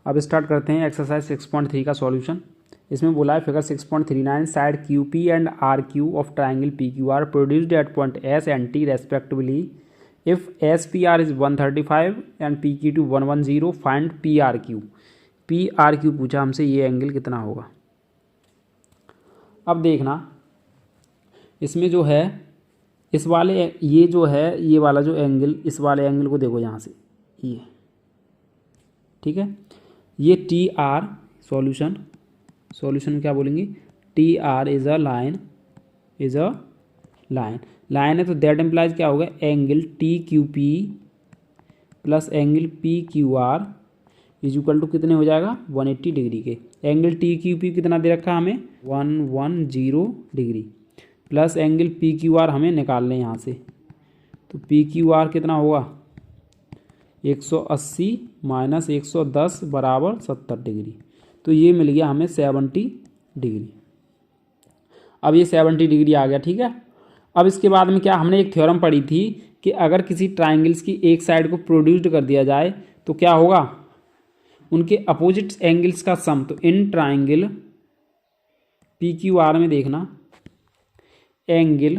अब स्टार्ट करते हैं एक्सरसाइज 6.3 का सॉल्यूशन। इसमें बोला है figure 6.39 side Q P and R Q of triangle P Q R produced at point S and T respectively. If S P R is 135 and P Q to 110 find P R Q. P R Q पूछा हमसे, ये angle कितना होगा। अब देखना इसमें जो है इस वाले ये जो है ये वाला जो एंगल, इस वाले एंगल को देखो यहाँ से, ये ठीक है, ये टी आर सॉल्यूशन क्या बोलेंगे, T R is a line line है, तो दैट एम्प्लाइज क्या होगा, angle T Q P plus angle P Q R is equal to कितने हो जाएगा 180 डिग्री के। एंगल टी क्यू पी कितना दे रखा है हमें 110 degree plus angle P Q are हमें निकालने यहाँ से, तो पी क्यू आर कितना होगा 180 माइनस 110 बराबर 70 डिग्री, तो ये मिल गया हमें 70 डिग्री। अब ये 70 डिग्री आ गया, ठीक है। अब इसके बाद में क्या, हमने एक थ्योरम पढ़ी थी कि अगर किसी ट्राइंगल्स की एक साइड को प्रोड्यूस्ड कर दिया जाए तो क्या होगा, उनके अपोजिट एंगल्स का सम। तो in triangle P Q R में देखना, angle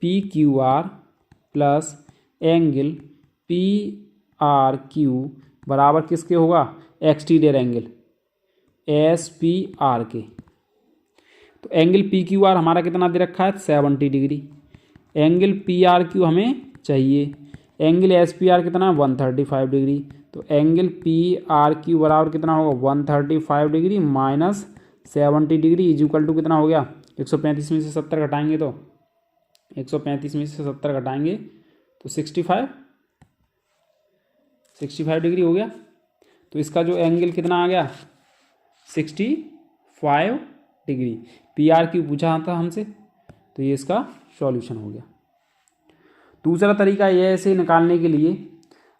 P Q R plus angle P R Q बराबर किसके होगा, exterior angle S P are के। तो एंगल पी क्यू आर हमारा कितना दे रखा है 70 degree, angle P R Q हमें चाहिए, एंगल एस पी आर कितना 135 डिग्री, तो एंगल पी आर क्यू बराबर कितना होगा 135 degree minus 70 degree is equal to कितना हो गया 135 में से 70 घटाएंगे तो 135 में से 70 घटाएंगे तो 65 डिग्री हो गया। तो इसका जो एंगल कितना आ गया 65 डिग्री। पी आर क्यू पूछा था हमसे, तो ये इसका सॉल्यूशन हो गया। दूसरा तरीका ये है इसे निकालने के लिए,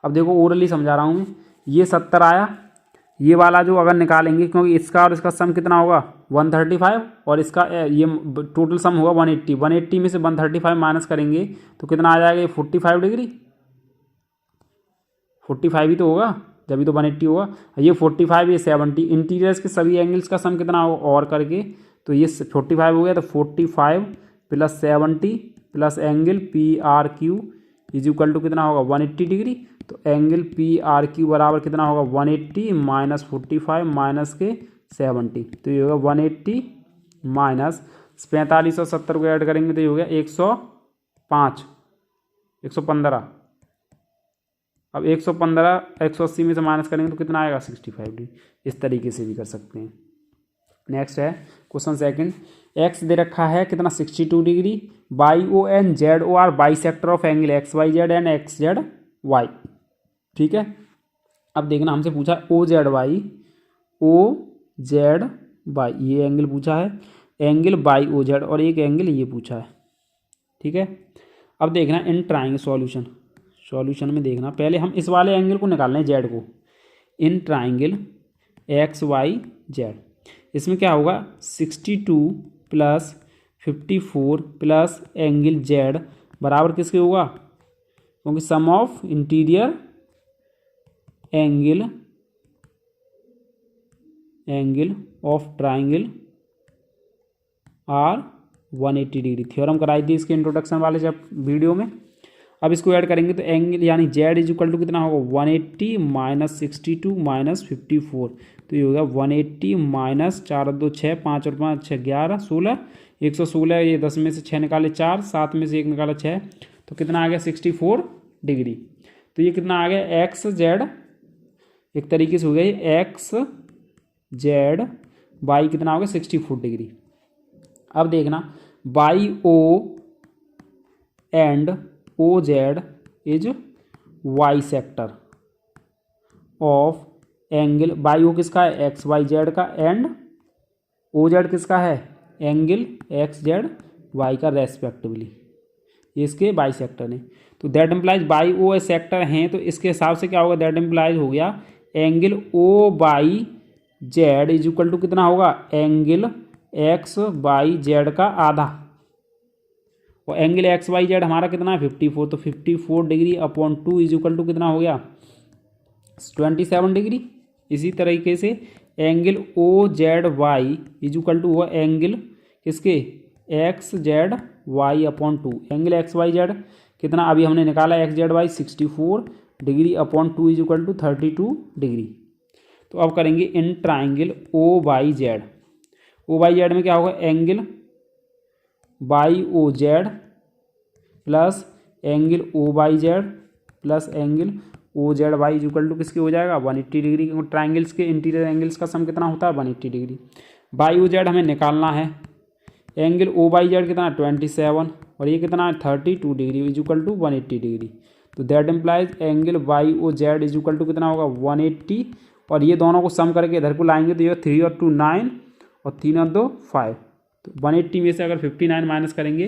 अब देखो ओरली समझा रहा हूँ मैं, ये 70 आया, ये वाला जो अगर निकालेंगे क्योंकि इसका और इसका सम कितना होगा 135 और इसका ये टोटल सम होगा 180 में से 135 माइनस करेंगे तो कितना आ जाएगा, ये 45 डिग्री, 45 ही तो होगा जब भी तो 180 होगा। ये 45 ये 70, इंटीरियर्स के सभी एंगल्स का सम कितना होगा और करके, तो ये 45 हो गया, तो 45 plus 70 plus angle P R Q is equal to कितना होगा 180 डिग्री। तो एंगल पी आर क्यू बराबर कितना होगा 180 माइनस 45 माइनस के 70, तो ये होगा 180 माइनस 45 और 70 को ऐड करेंगे तो ये हो गया 115। अब 115 180 में से माइनस करेंगे तो कितना आएगा 65 डिग्री। इस तरीके से भी कर सकते हैं। नेक्स्ट है क्वेश्चन सेकंड, एक्स दे रखा है कितना 62 degree, Y O and Z O are bisector of angle X Y Z and X Z Y, ठीक है। अब देखना हमसे पूछा ओ जेड वाई ये एंगल पूछा है, एंगल बाई ओ जेड और एक एंगल ये पूछा है, ठीक है। अब देखना इन ट्राइंगल सॉल्यूशन में देखना, पहले हम इस वाले एंगल को निकालना है जेड को, in triangle X Y Z, इसमें क्या होगा 62 प्लस 54 प्लस एंगल जेड बराबर किसके होगा, क्योंकि sum of interior angle of triangle are 180 degree. Theorem कराई थी इसके इंट्रोडक्शन वाले जब वीडियो में। अब इसको ऐड करेंगे तो एंगल यानी जेड इज इक्वल टू कितना होगा 180 माइनस 62 माइनस 54, तो ये होगा 180 माइनस 4 2 6 5 और 5 6 11 16 116, ये 10 में से 6 निकाले 4 7 में से 1 निकाला 6, तो कितना आ गया 64 डिग्री। तो ये कितना आ गया एक्स जेड, एक तरीके से हो गया एक्स जेड बाई कितना हो गया 64 डिग्री। अब देखना Y O and O Z is bisector of angle, Y O किसका है एक्स वाई जेड का, एंड ओ जेड किसका है एंगल एक्स जेड वाई का रेस्पेक्टिवली, इसके बाई सेक्टर ने। तो that implies Y O sector हैं, तो इसके हिसाब से क्या होगा, दैट एम्प्लाइज हो गया angle O Y Z is equal to कितना होगा एंगल एक्स बाई जेड का आधा, और एंगल एक्स वाई जेड हमारा कितना है 54, तो 54 degree upon 2 is equal to कितना हो गया 27 डिग्री। इसी तरीके से angle O Z Y is equal to हुआ एंगल किसके X Z Y upon two. Angle X Y Z कितना अभी हमने निकाला X Z Y 64 degree upon two is equal to 32 degree. तो अब करेंगे in triangle O Y Z. O Y Z में क्या होगा angle Y O Z plus angle O Y Z plus angle O Z Y is equal to किसके हो जाएगा 180 degree, क्योंकि ट्राइंगल्स के इंटीरियर एंगल्स का सम कितना होता है 180 डिग्री। बाई ओ जेड हमें निकालना है। एंगल ओ बाई जेड कितना 27 और ये कितना है 32 degree is equal to 180 degree. तो that implies angle Y O Z is equal to कितना होगा 180 और ये दोनों को सम करके इधर को लाएंगे तो ये 3 और 2 9 और 3 और 2 5। तो 180 में से अगर 59 माइनस करेंगे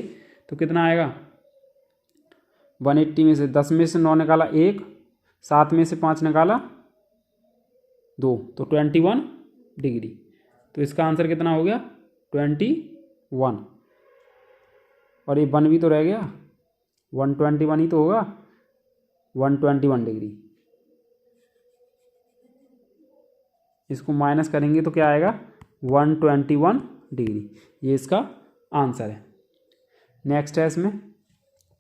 तो कितना आएगा 180 में से 10 में से 9 निकाला 1, 7 में से 5 निकाला 2, तो 21 डिग्री। तो इसका आंसर कितना हो गया 21 और ये 1 भी तो रह गया 121 ही तो होगा 121 डिग्री। इसको माइनस करेंगे तो क्या आएगा 121 डिग्री। ये इसका आंसर है। नेक्स्ट है इसमें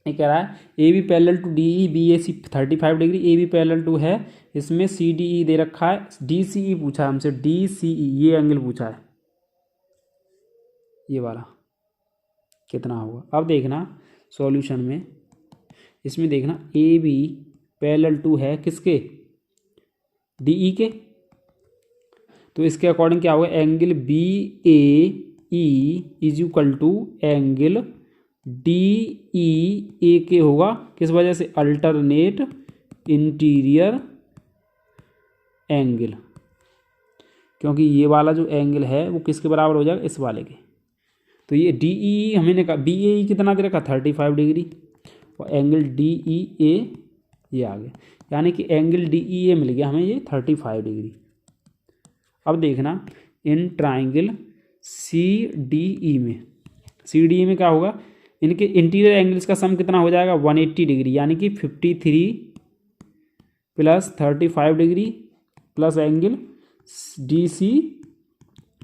ये कह रहा है A B parallel to D E B A C 35 degree, A B parallel to है इसमें सी डी ई दे रखा है, डी सी ई पूछा है हमसे, डी सी ई ये एंगल पूछा है ये वाला कितना होगा। अब देखना सॉल्यूशन में इसमें देखना ए बी पैरेलल टू है किसके डी ई के, तो इसके अकॉर्डिंग क्या होगा angle B A E is equal to angle D E A के होगा, किस वजह से अल्टरनेट इंटीरियर एंगल, क्योंकि ये वाला जो एंगल है वो किसके बराबर हो जाएगा इस वाले के। तो ये डी ई हमने कहा बी ए कितना दे रखा 35 डिग्री और एंगल डी ई ए ये आ गया, यानी कि एंगल डी ई ए मिल गया हमें ये 35 डिग्री। अब देखना in triangle C D E में क्या होगा इनके इंटीरियर एंगल्स का सम कितना हो जाएगा 180 डिग्री, यानी कि 53 plus 35 degree plus angle D C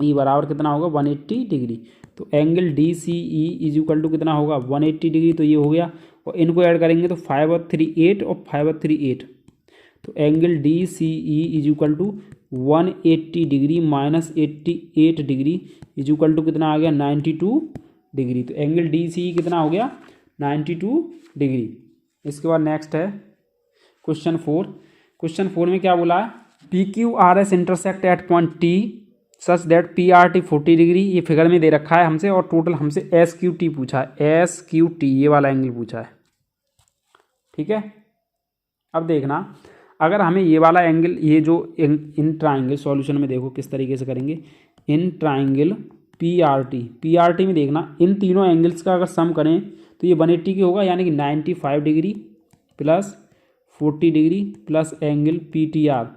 E बराबर कितना होगा 180 डिग्री। तो angle D C E is equal to कितना होगा 180 डिग्री, तो ये हो गया और इनको ऐड करेंगे तो 5 और 3 8 और 5 और 3 8, तो angle D C E is equal to 180 degree minus 88 degree is equal to कितना आ गया 92 डिग्री। तो एंगल डी सी कितना हो गया 92 डिग्री। इसके बाद नेक्स्ट है क्वेश्चन 4। क्वेश्चन 4 में क्या बोला है P Q R S intersect at point T such that P R T 40 degree, ये फिगर में दे रखा है हमसे और टोटल हमसे एस क्यू टी पूछा है, एस क्यू टी ये वाला एंगल पूछा है। ठीक है, अब देखना अगर हमें ये वाला एंगल ये जो इन ट्राइंगल सॉल्यूशन में देखो किस तरीके से करेंगे in triangle P R T में देखना इन तीनों एंगल्स का अगर सम करें तो ये 180 की होगा, यानी कि 95 degree plus 40 degree plus angle P T R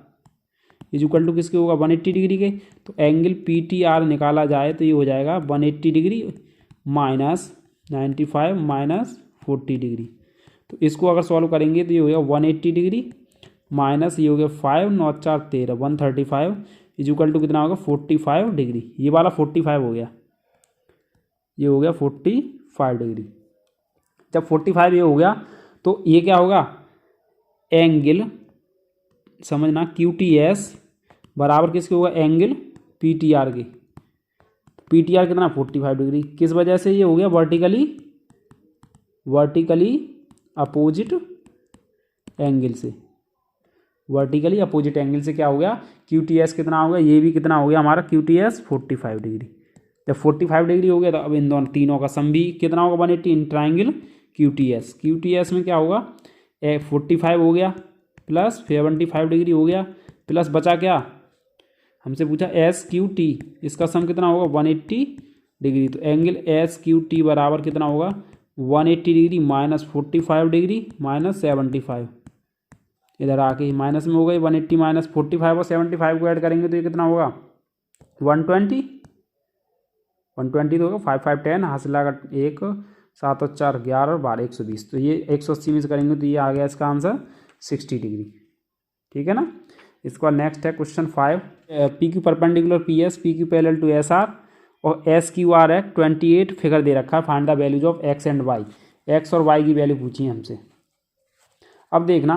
is equal to किसके होगा 180 डिग्री के। तो एंगल पी टी आर निकाला जाए तो ये हो जाएगा 180 डिग्री माइनस 95 माइनस 40 डिग्री। तो इसको अगर सॉल्व करेंगे तो ये हो गया 180 डिग्री माइनस ये हो गया 5 9 4 13 135 इज इक्वल टू कितना होगा 45 डिग्री। ये वाला 45 हो गया, ये हो गया 45 डिग्री। जब 45 ये हो गया तो ये क्या होगा एंगल समझना क्यू टी एस बराबर किसके होगा एंगल पी टी आर के। पी टी आर कितना 45 डिग्री, किस वजह से ये हो गया वर्टिकली अपोजिट एंगल से, वर्टिकली अपोजिट एंगल से क्या हो गया क्यू टी एस कितना हो गया ये भी कितना हो गया हमारा क्यू टी एस 45 डिग्री। जब 45 डिग्री हो गया तो अब इन दोनों तीनों का सम भी कितना होगा 180 in triangle Q T S में क्या होगा 45 हो गया प्लस 75 डिग्री हो गया प्लस बचा क्या हमसे पूछा एस क्यू टी, इसका सम कितना होगा 180 डिग्री। तो एंगल एस क्यू टी बराबर कितना होगा 180 डिग्री माइनस 45 डिग्री माइनस 75, इधर आके माइनस में हो गई 180 माइनस 45 और 75 को ऐड करेंगे तो ये कितना होगा 120 तो होगा 5 5 10 हासिल लगा 1 7 और 4 11 और 12 120, तो ये 180 में से करेंगे तो ये आ गया इसका आंसर 60 डिग्री। ठीक है ना, इसके बाद नेक्स्ट है question 5, P Q perpendicular P S, P Q parallel to S R और एस क्यू आर है 28 फिगर दे रखा है, find the values of X and Y. X और वाई की वैल्यू पूछी है हमसे। अब देखना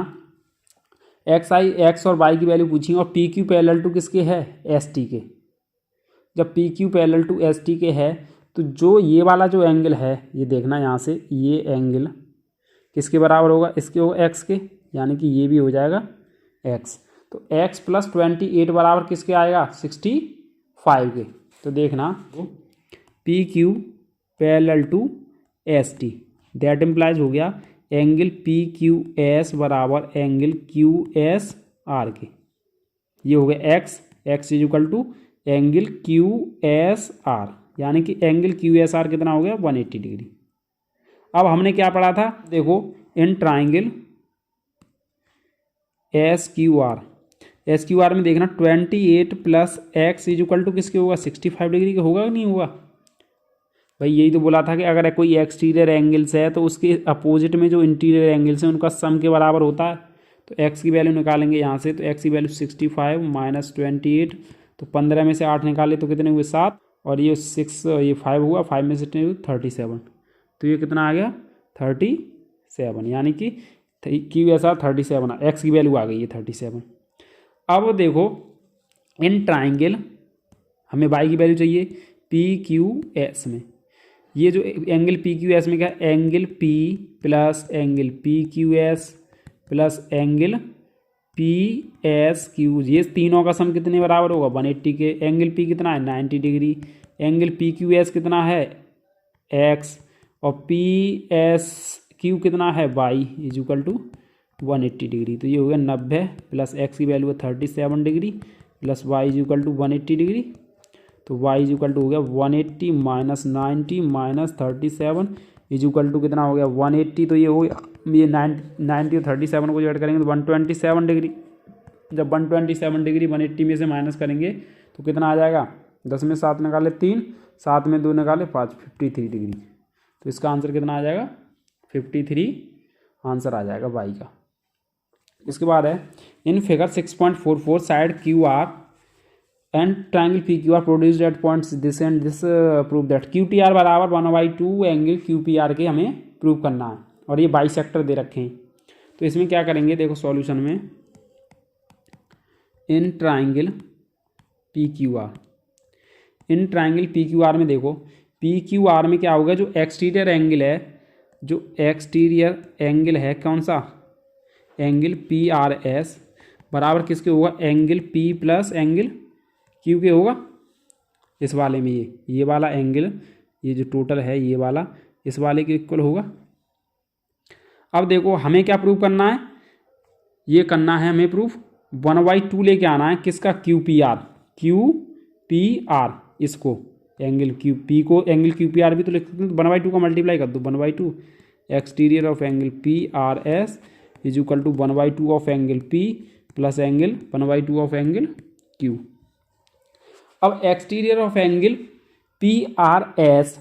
एक्स और वाई की वैल्यू पूछी और पी क्यू पैरेलल टू किसके है, एस टी के। जब P Q parallel to S T के है तो जो ये वाला जो एंगल है, ये देखना यहाँ से, ये एंगल किसके बराबर होगा, इसके होगा एक्स के, यानी कि ये भी हो जाएगा एक्स। तो एक्स प्लस 28 बराबर किसके आएगा, 65 के। तो देखना P Q parallel to S T, that implies हो गया एंगल पी क्यू एस बराबर एंगल क्यू एस आर के। ये हो गया X is equal to angle Q S R, यानी कि एंगल क्यू एस आर कितना हो गया, 180 डिग्री। अब हमने क्या पढ़ा था, देखो in triangle S Q R में देखना 28 plus X is equal to किसके होगा, 65 डिग्री का होगा कि नहीं होगा। भाई यही तो बोला था कि अगर कोई एक्सटीरियर एंगल्स है तो उसके अपोजिट में जो इंटीरियर एंगल्स हैं उनका सम के बराबर होता है। तो एक्स की वैल्यू निकालेंगे यहाँ से, तो एक्स की वैल्यू 65 माइनस 28, तो 15 में से 8 निकाले तो कितने हुए 7, और ये 6 ये 5 हुआ, 5 में से 37, तो ये कितना आ गया 37, यानी कि क्यू एस आर 37, एक्स की वैल्यू आ गई है 37। अब देखो इन ट्राइंगल हमें वाई की वैल्यू चाहिए पी क्यू एस में, ये जो एंगल पी क्यू एस में क्या, angle P plus angle P Q S plus angle P S Q, ये तीनों का सम कितने बराबर होगा 180 के। एंगल पी कितना है 90 degree, angle P Q S कितना है एक्स, और पी एस क्यू कितना है Y is equal to 180 degree. तो ये हो गया 90 प्लस एक्स की वैल्यू है 37 degree plus Y is equal to 180 degree. तो वाई इज इक्वल टू हो गया 180 minus 90 minus 37 is equal to कितना हो गया 180। तो ये हो गया, ये 90 और 37 को ऐड करेंगे तो 127 डिग्री। जब 127 डिग्री 180 में से माइनस करेंगे तो कितना आ जाएगा, 10 में 7 निकाले 3, 7 में 2 निकाले 5, 53 डिग्री। तो इसका आंसर कितना आ जाएगा 53 आंसर आ जाएगा वाई का। इसके बाद है in figure 6.44 side Q R and triangle P Q R produced eight points this and this, prove that Q T are बराबर 1/2 एंगल क्यू पी आर के हमें प्रूव करना है, और ये बाइसेक्टर दे रखे हैं। तो इसमें क्या करेंगे, देखो सॉल्यूशन में in triangle P Q are, in triangle P Q R में देखो पी क्यू आर में क्या होगा, जो एक्सटीरियर एंगल है, जो एक्सटीरियर एंगल है कौन सा, एंगल पी आर एस बराबर किसके होगा, angle P plus angle Q के होगा। इस वाले में ये वाला एंगल, ये जो टोटल है ये वाला इस वाले के इक्वल होगा। अब देखो हमें क्या प्रूव करना है, ये करना है हमें प्रूफ 1/2 लेके आना है किसका, क्यू पी आर, इसको एंगल क्यू पी को एंगल क्यू पी आर भी तो लिख सकते हैं, तो 1/2 का मल्टीप्लाई कर दो, 1/2 exterior of angle P R S is equal to 1/2 of angle P plus angle 1/2 of angle Q. अब exterior of angle P R S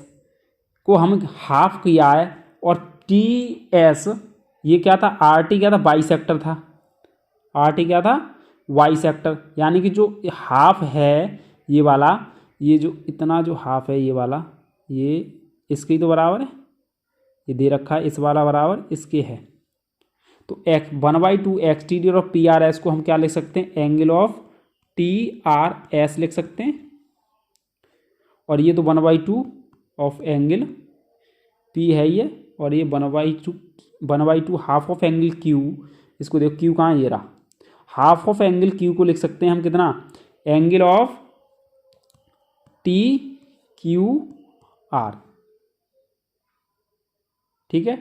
को हम हाफ किया है, और टी एस ये क्या था, आर टी क्या था, बाइसेक्टर था, आर टी क्या था बाइसेक्टर, यानी कि जो हाफ है ये वाला, ये जो इतना जो हाफ है ये वाला, ये इसके ही तो बराबर है, ये दे रखा है, इस वाला बराबर इसके है। तो 1/2 exterior of P R S को हम क्या लिख सकते हैं, angle of T R S लिख सकते हैं, और ये तो 1/2 ऑफ एंगल पी है ये, और ये 1/2 हाफ ऑफ एंगल क्यू, इसको देखो क्यू कहाँ है, ये रहा, हाफ ऑफ एंगल क्यू को लिख सकते हैं हम कितना, angle of T Q are, ठीक है,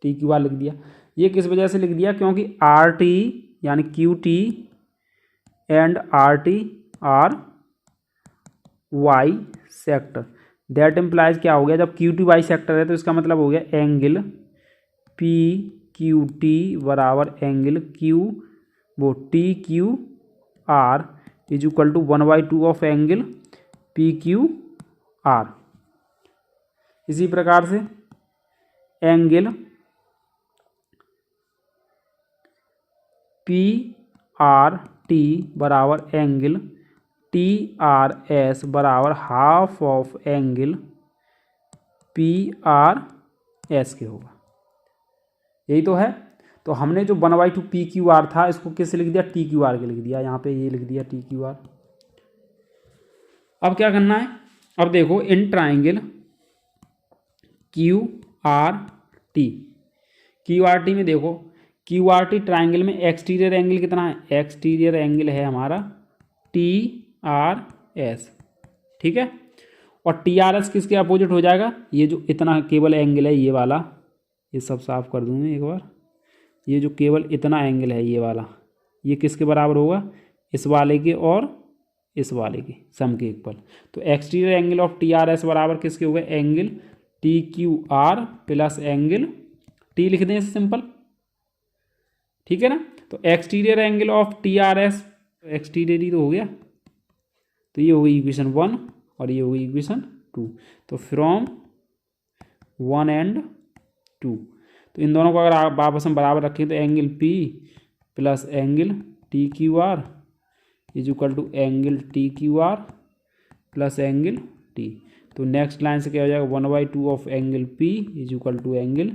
टी क्यू आर लिख दिया। ये किस वजह से लिख दिया, क्योंकि आर टी यानी Q T and R T are bisector, that implies क्या हो गया, जब क्यू टी वाई सेक्टर है तो इसका मतलब हो गया एंगल पी क्यू टी बराबर एंगल क्यू वो T Q R is equal to 1/2 of angle P Q R. इसी प्रकार से एंगल पी आर टी बराबर एंगल टी आर एस बराबर half of angle P R S के होगा। यही तो है। तो हमने जो 1/2 पी क्यू आर था इसको किससे लिख दिया, टी क्यू आर के लिख दिया, यहाँ पे ये लिख दिया टी क्यू आर। अब क्या करना है, अब देखो in triangle Q R T, Q R T में देखो क्यू आर टी ट्राइंगल में एक्सटीरियर एंगल कितना है, एक्सटीरियर एंगल है हमारा टी आर एस, ठीक है। और टी आर एस किसके अपोजिट हो जाएगा, ये जो इतना केवल एंगल है ये वाला, ये सब साफ कर दूँ मैं एक बार, ये जो केवल इतना एंगल है ये वाला, ये किसके बराबर होगा, इस वाले के और इस वाले के सम के इक्वल। तो exterior angle of T R S बराबर किसके हो गए, angle T Q R plus angle T लिख दें सिंपल, ठीक है ना। तो exterior angle of T R S, exterior ही तो हो गया, तो ये हो गई इक्वेशन 1 और ये हो गई इक्वेशन 2। तो फ्रॉम 1 एंड 2, तो इन दोनों को अगर आप आपस में बराबर रखें तो angle P plus angle T Q R is equal to angle T Q R plus angle T. तो नेक्स्ट लाइन से क्या हो जाएगा, 1/2 of angle P is equal to angle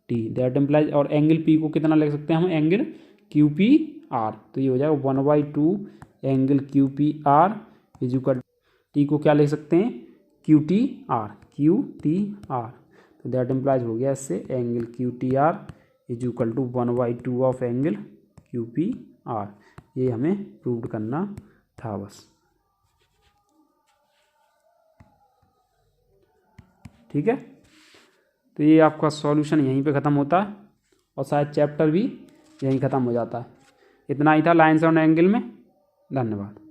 T, that implies, और एंगल पी को कितना लिख सकते हैं हम, एंगल क्यू पी आर। तो ये हो जाएगा 1/2 angle Q P R is equal, T को क्या लिख सकते हैं, Q T R, Q T R. तो दैट इम्प्लाइज हो गया इससे angle Q T R is equal to 1/2 of angle Q P R. ये हमें प्रूव करना था बस, ठीक है। तो ये आपका सॉल्यूशन यहीं पे ख़त्म होता है और शायद चैप्टर भी यहीं ख़त्म हो जाता है। इतना ही था लाइन्स ऑन एंगल में। धन्यवाद।